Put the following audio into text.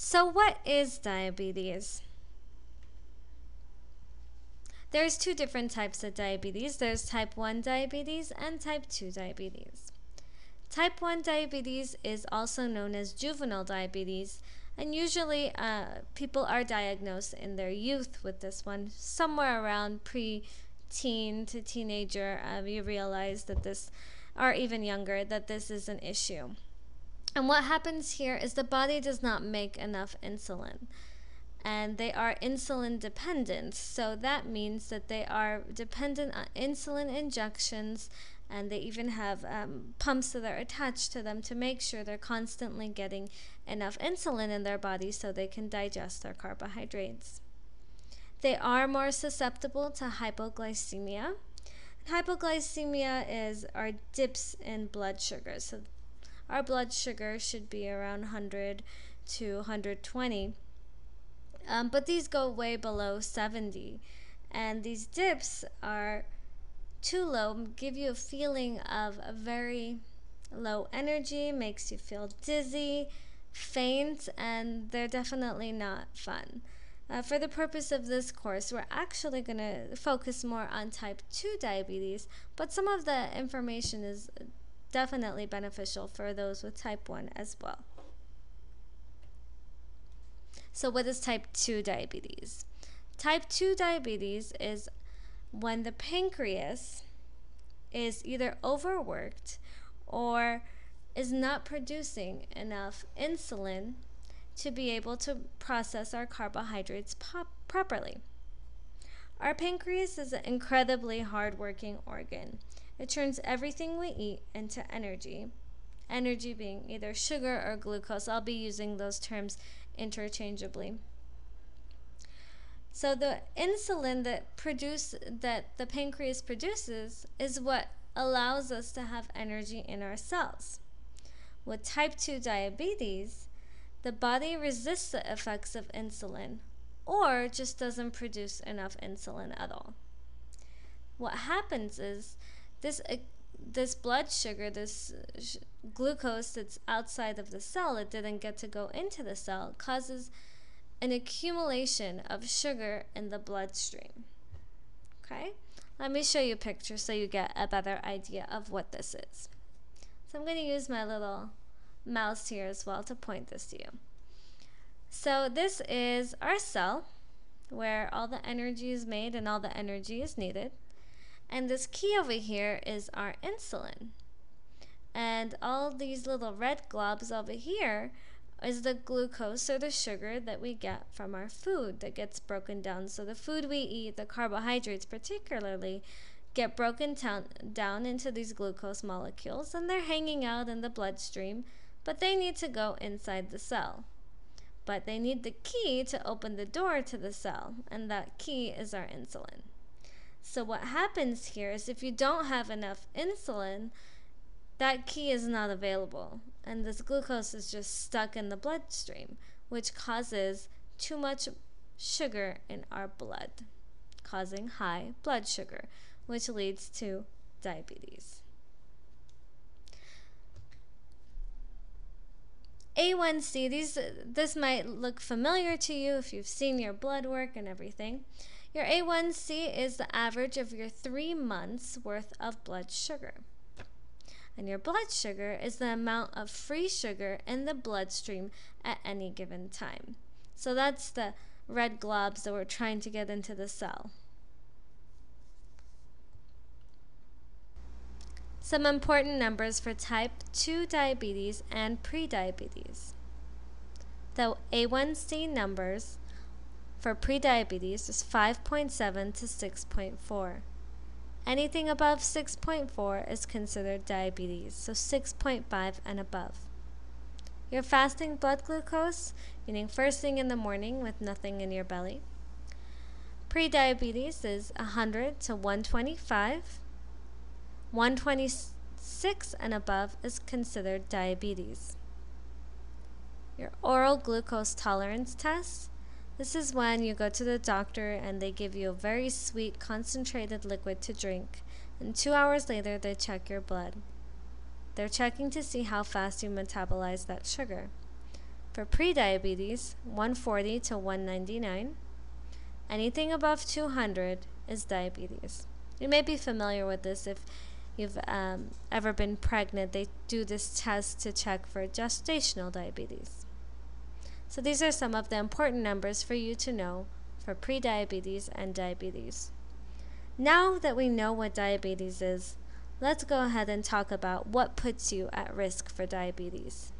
So what is diabetes? There's two different types of diabetes. There's type 1 diabetes and type 2 diabetes. Type 1 diabetes is also known as juvenile diabetes, and usually people are diagnosed in their youth with this one, somewhere around pre-teen to teenager. You realize that this, or even younger, that this is an issue. And what happens here is the body does not make enough insulin, and they are insulin dependent. So that means that they are dependent on insulin injections, and they even have pumps that are attached to them to make sure they're constantly getting enough insulin in their body so they can digest their carbohydrates. They are more susceptible to hypoglycemia. Hypoglycemia are dips in blood sugar. So our blood sugar should be around 100 to 120. But these go way below 70. And these dips are too low, give you a feeling of a very low energy, makes you feel dizzy, faint, and they're definitely not fun. For the purpose of this course, we're actually going to focus more on type 2 diabetes, but some of the information is definitely beneficial for those with type 1 as well. So what is type 2 diabetes? Type 2 diabetes is when the pancreas is either overworked or is not producing enough insulin to be able to process our carbohydrates properly. Our pancreas is an incredibly hard-working organ. It turns everything we eat into energy. Energy being either sugar or glucose. I'll be using those terms interchangeably. So the insulin that the pancreas produces is what allows us to have energy in our cells. With type 2 diabetes, the body resists the effects of insulin or just doesn't produce enough insulin at all. What happens is this blood sugar, this glucose that's outside of the cell, it didn't get to go into the cell, causes an accumulation of sugar in the bloodstream. Okay? Let me show you a picture so you get a better idea of what this is. So I'm going to use my little mouse here as well to point this to you. So this is our cell where all the energy is made and all the energy is needed. And this key over here is our insulin. And all these little red globs over here is the glucose or the sugar that we get from our food that gets broken down. So the food we eat, the carbohydrates particularly, get broken down into these glucose molecules, and they're hanging out in the bloodstream, but they need to go inside the cell. But they need the key to open the door to the cell, and that key is our insulin. So what happens here is if you don't have enough insulin, that key is not available, and this glucose is just stuck in the bloodstream, which causes too much sugar in our blood, causing high blood sugar, which leads to diabetes. A1C, this might look familiar to you if you've seen your blood work and everything. Your A1C is the average of your 3 months worth of blood sugar. And your blood sugar is the amount of free sugar in the bloodstream at any given time. So that's the red globs that we're trying to get into the cell. Some important numbers for type 2 diabetes and prediabetes. The A1C numbers for prediabetes is 5.7 to 6.4. Anything above 6.4 is considered diabetes, so 6.5 and above. Your fasting blood glucose, meaning first thing in the morning with nothing in your belly. Prediabetes is 100 to 125. 126 and above is considered diabetes. Your oral glucose tolerance test. This is when you go to the doctor and they give you a very sweet concentrated liquid to drink, and 2 hours later they check your blood. They're checking to see how fast you metabolize that sugar. For prediabetes, 140 to 199. Anything above 200 is diabetes. You may be familiar with this if you've ever been pregnant. They do this test to check for gestational diabetes. So these are some of the important numbers for you to know for prediabetes and diabetes. Now that we know what diabetes is, let's go ahead and talk about what puts you at risk for diabetes.